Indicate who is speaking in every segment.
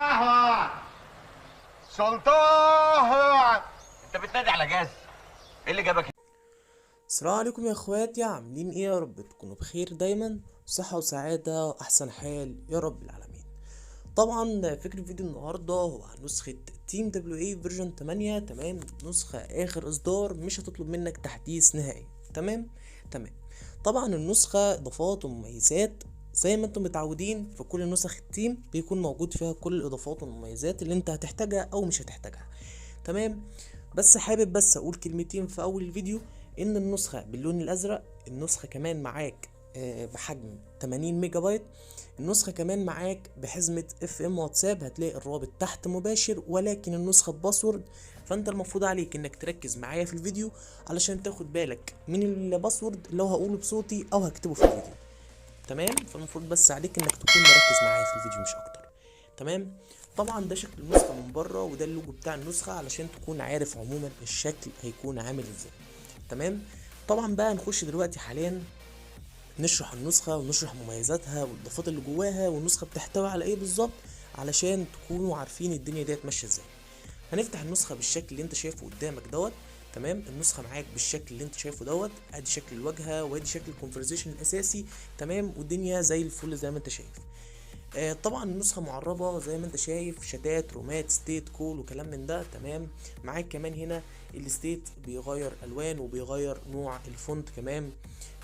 Speaker 1: قهوة سلطان.
Speaker 2: انت بتنادي على جاز؟ ايه اللي جابك؟
Speaker 3: السلام عليكم يا اخواتي، عاملين ايه؟ يا رب تكونوا بخير دايما، صحة وسعادة واحسن حال يا رب العالمين. طبعا فكرة فيديو النهاردة هو عن نسخة تيم دبليو اي فيرجن 8. تمام، نسخة اخر اصدار، مش هتطلب منك تحديث نهائي. تمام. طبعا النسخة اضافات ومميزات زي ما انتم متعودين في كل نسخ التيم، بيكون موجود فيها كل الاضافات والمميزات اللي انت هتحتاجها او مش هتحتاجها. تمام. بس حابب اقول كلمتين في اول الفيديو، ان النسخة باللون الازرق، النسخة كمان معاك بحجم 80 ميجا بايت. النسخة كمان معاك بحزمة اف ام واتساب، هتلاقي الرابط تحت مباشر، ولكن النسخة بباسورد. فانت المفروض عليك انك تركز معايا في الفيديو علشان تاخد بالك من الباسورد لو هقوله بصوتي او هكتبه في الفيديو. تمام، فالمفروض بس عليك انك تكون مركز معايا في الفيديو مش اكتر. تمام. طبعا ده شكل النسخة من بره، وده اللوجو بتاع النسخة علشان تكون عارف عموما الشكل هيكون عامل ازاي. تمام. طبعا بقى نخش دلوقتي حاليا نشرح النسخة ونشرح مميزاتها والاضافات اللي جواها، والنسخة بتحتوي على ايه بالظبط، علشان تكونوا عارفين الدنيا ديت ماشية ازاي. هنفتح النسخة بالشكل اللي انت شايفه قدامك دوت. تمام، النسخة معاك بالشكل اللي انت شايفه دوت، ادي شكل الواجهة وادي شكل الكونفرزيشن الاساسي. تمام، والدنيا زي الفل زي ما انت شايف. طبعا النسخة معربة زي ما انت شايف، شتات، رومات، ستيت، كول وكلام من ده. تمام. معاك كمان هنا الستيت بيغير الوان وبيغير نوع الفونت كمان،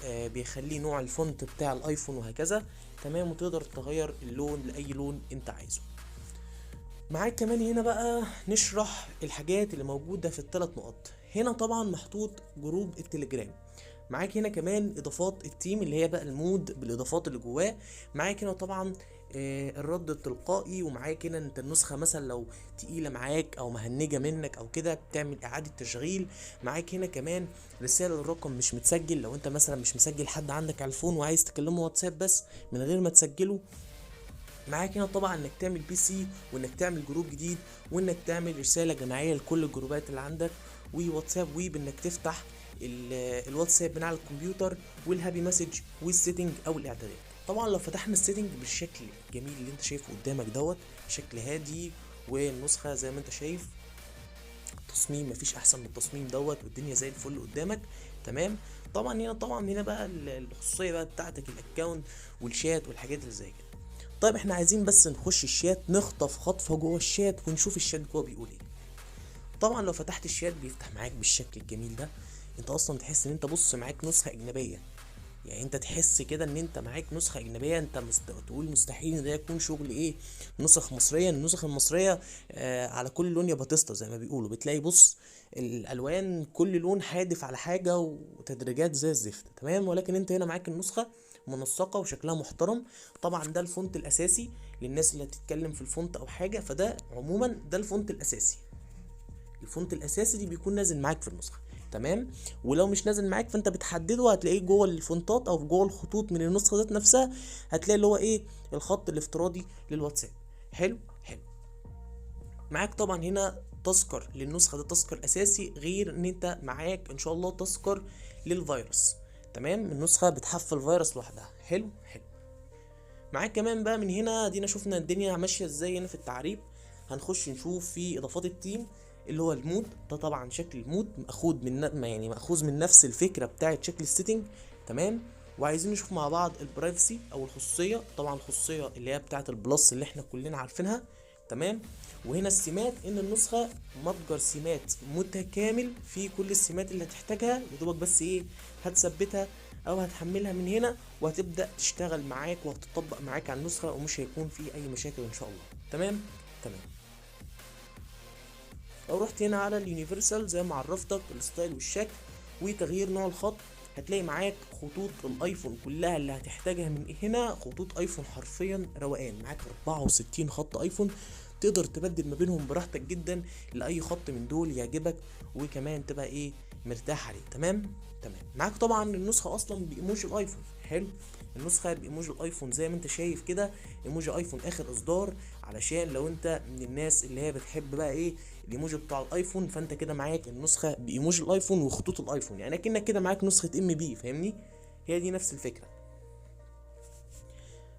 Speaker 3: بيخليه نوع الفونت بتاع الايفون وهكذا. تمام، وتقدر تغير اللون لاي لون انت عايزه. معاك كمان هنا بقى نشرح الحاجات اللي موجودة في الثلاث نقط. هنا طبعا محطوط جروب التليجرام. معاك هنا كمان اضافات التيم اللي هي بقى المود بالاضافات اللي جواه. معاك هنا طبعا الرد التلقائي. ومعاك هنا انت النسخة مثلا لو تقيلة معاك او مهنجة منك او كده بتعمل اعادة تشغيل. معاك هنا كمان رسالة الرقم مش متسجل، لو انت مثلا مش مسجل حد عندك على الفون وعايز تكلمه واتساب بس من غير ما تسجله. معاك هنا طبعا انك تعمل بي سي، وانك تعمل جروب جديد، وانك تعمل رسالة جماعية لكل الجروبات اللي عندك، وواتساب ويب انك تفتح الواتساب من على الكمبيوتر، والهابي مسج والسيتنج او الاعدادات. طبعا لو فتحنا السيتنج بالشكل الجميل اللي انت شايفه قدامك دوت، شكل هادي، والنسخة زي ما انت شايف تصميم مفيش احسن من التصميم دوت، والدنيا زي الفل قدامك. تمام. طبعا هنا بقى الخصوصية بقى بتاعتك، الاكونت والشات والحاجات اللي زي كده. طيب احنا عايزين بس نخش الشات، نخطف خطفه جوه الشات ونشوف الشات جوه بيقول ايه. طبعا لو فتحت الشات بيفتح معاك بالشكل الجميل ده. انت اصلا تحس ان انت بص معاك نسخة اجنبية. يعني انت تحس كده ان انت معاك نسخة اجنبية. انت تقول مستحيل ان ده يكون شغل ايه، نسخ مصرية. النسخ المصرية على كل لون يا باتيستا زي ما بيقولوا. بتلاقي بص الالوان كل لون حادف على حاجة وتدريجات زي الزفت. تمام، ولكن انت هنا معاك النسخة منسقة وشكلها محترم. طبعا ده الفونت الاساسي للناس اللي هتتكلم في الفونت او حاجة، فده عموما ده الفونت الاساسي. الفونت الاساسي دي بيكون نازل معاك في النسخه. تمام. ولو مش نازل معاك فانت بتحدده، هتلاقيه جوه الفونتات او جوه الخطوط من النسخه ذات نفسها. هتلاقي اللي هو ايه، الخط الافتراضي للواتساب. حلو. معاك طبعا هنا تذكر للنسخه، ده تذكر اساسي، غير ان انت معاك ان شاء الله تذكر للفيروس. تمام، النسخه بتحفل فيروس لوحدها. حلو. معاك كمان بقى من هنا دينا شفنا الدنيا ماشيه ازاي هنا في التعريب. هنخش نشوف في اضافات التيم اللي هو المود ده. طبعا شكل المود ماخوذ من نفس الفكره بتاعه شكل السيتنج. تمام. وعايزين نشوف مع بعض البرايفسي او الخصوصيه. طبعا الخصوصيه اللي هي بتاعه البلس اللي احنا كلنا عارفينها. تمام. وهنا السمات، ان النسخه متجر سمات متكامل في كل السمات اللي هتحتاجها. يدوبك بس ايه، هتثبتها او هتحملها من هنا وهتبدا تشتغل معاك وهتطبق معاك على النسخه، ومش هيكون في اي مشاكل ان شاء الله. تمام. لو رحت هنا على اليونيفرسال زي ما عرفتك الستايل والشكل وتغيير نوع الخط، هتلاقي معاك خطوط الايفون كلها اللي هتحتاجها. من هنا خطوط ايفون حرفيا روقان، معاك 64 خط ايفون تقدر تبدل ما بينهم براحتك جدا لاي خط من دول يعجبك، وكمان تبقى ايه، مرتاح عليه. تمام. معاك طبعا النسخه اصلا بايموجي الايفون. حلو. النسخه بايموجي الايفون زي ما انت شايف كده، ايموجي ايفون اخر اصدار، علشان لو انت من الناس اللي هي بتحب بقى ايه الايموجي بتاع الايفون، فانت كده معاك النسخه بايموجي الايفون وخطوط الايفون، يعني اكنك كده معاك نسخه ام بي. فاهمني؟ هي دي نفس الفكره.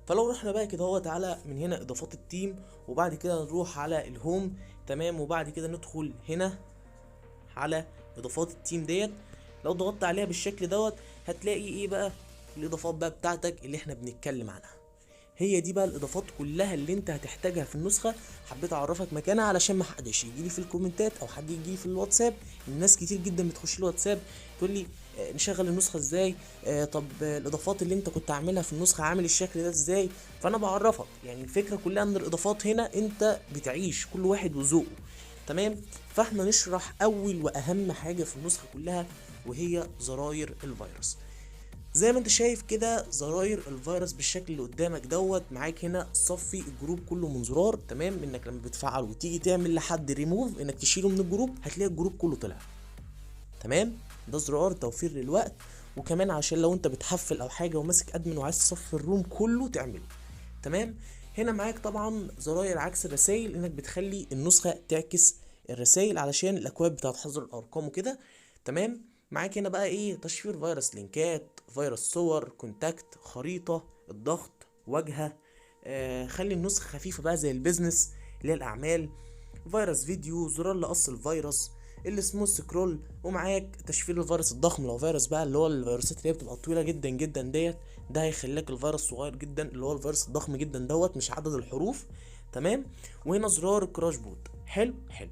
Speaker 3: فلو رحنا بقى كده هو تعالى من هنا اضافات التيم، وبعد كده نروح على الهوم، تمام، وبعد كده ندخل هنا على اضافات التيم ديت. لو ضغطت عليها بالشكل دوت هتلاقي ايه بقى؟ الاضافات بقى بتاعتك اللي احنا بنتكلم عنها. هي دي بقى الاضافات كلها اللي انت هتحتاجها في النسخه. حبيت اعرفك مكانها علشان ما حدش يجيلي في الكومنتات او حد يجيلي في الواتساب. الناس كتير جدا بتخش الواتساب تقول لي نشغل النسخه ازاي، طب الاضافات اللي انت كنت عاملها في النسخه عامل الشكل ده ازاي. فانا بعرفك يعني الفكره كلها ان الاضافات هنا انت بتعيش كل واحد وذوقه، تمام. فاحنا نشرح اول واهم حاجه في النسخه كلها، وهي زراير الفيروس. زي ما انت شايف كده زراير الفيروس بالشكل اللي قدامك دوت. معاك هنا صفي الجروب كله من زرار، تمام، انك لما بتفعل وتيجي تعمل لحد ريموف انك تشيله من الجروب هتلاقي الجروب كله طلع، تمام. ده زرار توفير للوقت، وكمان عشان لو انت بتحفل او حاجه وماسك ادمن وعايز تصفي الروم كله تعمله، تمام. هنا معاك طبعا زراير عكس الرسائل، انك بتخلي النسخه تعكس الرسائل علشان الاكواد بتاعت حظر الارقام وكده، تمام. معاك هنا بقى ايه؟ تشفير فيروس لينكات، فيروس صور، كونتاكت، خريطه، الضغط، واجهه، خلي النسخه خفيفه بقى زي البيزنس اللي هي الاعمال، فيروس فيديو، زرار لقص الفيروس، السموث سكرول، ومعاك تشفير الفيروس الضخم لو فيروس بقى اللي هو الفيروسات اللي هي بتبقى طويله جدا جدا ديت، ده هيخليك الفيروس صغير جدا اللي هو الفيروس الضخم جدا دوت مش عدد الحروف، تمام. وهنا زرار الكراش بوت. حلو حلو.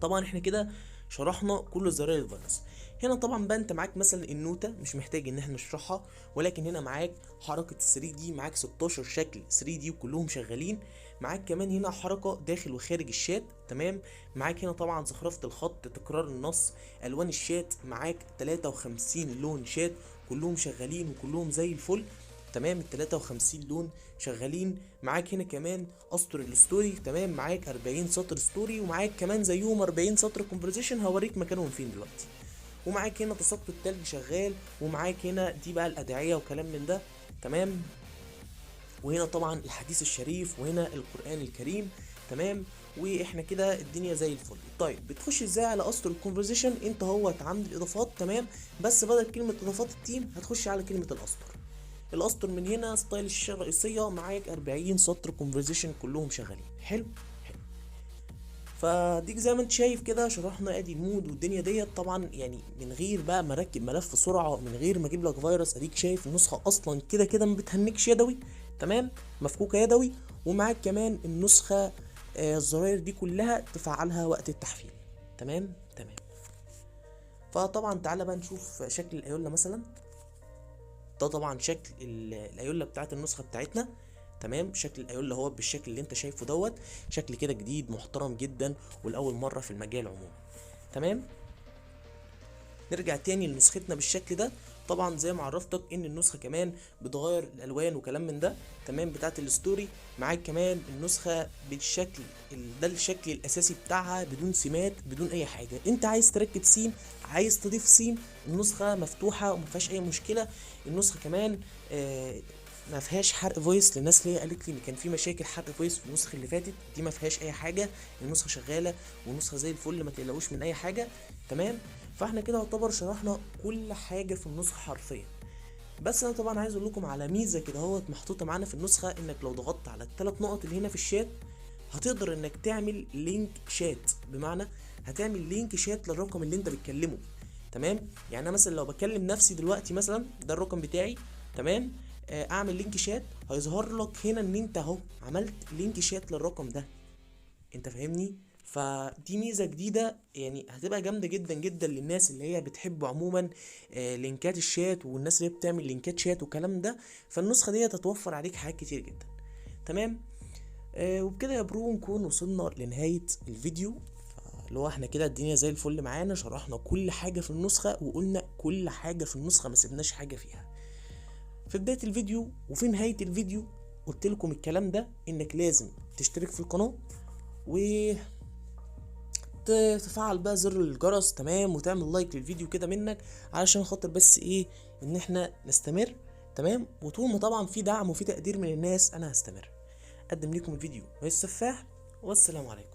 Speaker 3: طبعا احنا كده شرحنا كل زراير الفيروس. هنا طبعا بقى انت معاك مثلا النوتة مش محتاج ان احنا نشرحها، ولكن هنا معاك حركة 3 دي، معاك 16 شكل 3 دي وكلهم شغالين. معاك كمان هنا حركة داخل وخارج الشات، تمام. معاك هنا طبعا زخرفة الخط، تكرار النص، الوان الشات، معاك 53 لون شات كلهم شغالين وكلهم زي الفل، تمام. ال 53 لون شغالين. معاك هنا كمان اسطر الستوري، تمام، معاك 40 سطر ستوري، ومعاك كمان زيهم 40 سطر كونفرزيشن هوريك مكانهم فين دلوقتي. ومعاك هنا تساقط التلج شغال، ومعاك هنا دي بقى الادعية وكلام من ده، تمام. وهنا طبعا الحديث الشريف، وهنا القرآن الكريم، تمام. واحنا كده الدنيا زي الفل. طيب بتخش ازاي على اسطر الكونفرزيشن؟ انت هوت عند الاضافات، تمام، بس بدل كلمة اضافات التيم هتخش على كلمة الاسطر. الاسطر من هنا ستايل الشاشة الرئيسية، معاك 40 سطر كونفرزيشن كلهم شغالين. حلو حلو. فديك زي ما انت شايف كده شرحنا ادي المود والدنيا ديت. طبعا يعني من غير بقى ما اركب ملف سرعه، من غير ما اجيب لك فيروس، اديك شايف النسخه اصلا كده كده ما بتهنكش يدوي، تمام، مفكوكه يدوي. ومعاك كمان النسخه الزراير دي كلها تفعلها وقت التحفيل، تمام تمام. فطبعا تعالى بقى نشوف شكل الايولا مثلا. ده طبعا شكل الايولا بتاعت النسخه بتاعتنا، تمام. شكل الايولا هو بالشكل اللي انت شايفه دوت، شكل كده جديد محترم جدا والاول مره في المجال عموما، تمام. نرجع تاني لنسختنا بالشكل ده. طبعا زي ما عرفتك ان النسخه كمان بتغير الالوان وكلام من ده، تمام، بتاعت الستوري. معاك كمان النسخه بالشكل ده الشكل الاساسي بتاعها بدون سمات بدون اي حاجه. انت عايز تركب سيم، عايز تضيف سيم، النسخه مفتوحه وما فيهاش اي مشكله. النسخه كمان ما فيهاش حرق فويس، للناس اللي هي قالت لي ان كان في مشاكل حرق فويس في النسخه اللي فاتت، دي ما فيهاش اي حاجه. النسخه شغاله والنسخه زي الفل، ما تقلقوش من اي حاجه، تمام. فاحنا كده يعتبر شرحنا كل حاجه في النسخه حرفيا. بس انا طبعا عايز اقول لكم على ميزه كده اهوت محطوطه معانا في النسخه، انك لو ضغطت على الثلاث نقط اللي هنا في الشات هتقدر انك تعمل لينك شات. بمعنى هتعمل لينك شات للرقم اللي انت بتكلمه، تمام. يعني انا مثلا لو بكلم نفسي دلوقتي مثلا، ده الرقم بتاعي، تمام، اعمل لينك شات هيظهر لك هنا ان انت اهو عملت لينك شات للرقم ده، انت فاهمني. فدي ميزه جديده يعني هتبقى جامده جدا جدا للناس اللي هي بتحب عموما لينكات الشات، والناس اللي بتعمل لينكات شات والكلام ده. فالنسخه دي هتوفر عليك حاجات كتير جدا، تمام. وبكده يا برو نكون وصلنا لنهايه الفيديو. اللي هو احنا كده الدنيا زي الفل معانا، شرحنا كل حاجه في النسخه وقلنا كل حاجه في النسخه، ما سيبناش حاجه فيها. في بدايه الفيديو وفي نهايه الفيديو قلت لكم الكلام ده، انك لازم تشترك في القناه و تفعل بقى زر الجرس، تمام، وتعمل لايك للفيديو كده منك علشان خاطر بس ايه ان احنا نستمر، تمام. وطول ما طبعا في دعم وفي تقدير من الناس انا هستمر اقدم لكم الفيديو السفاح. والسلام عليكم.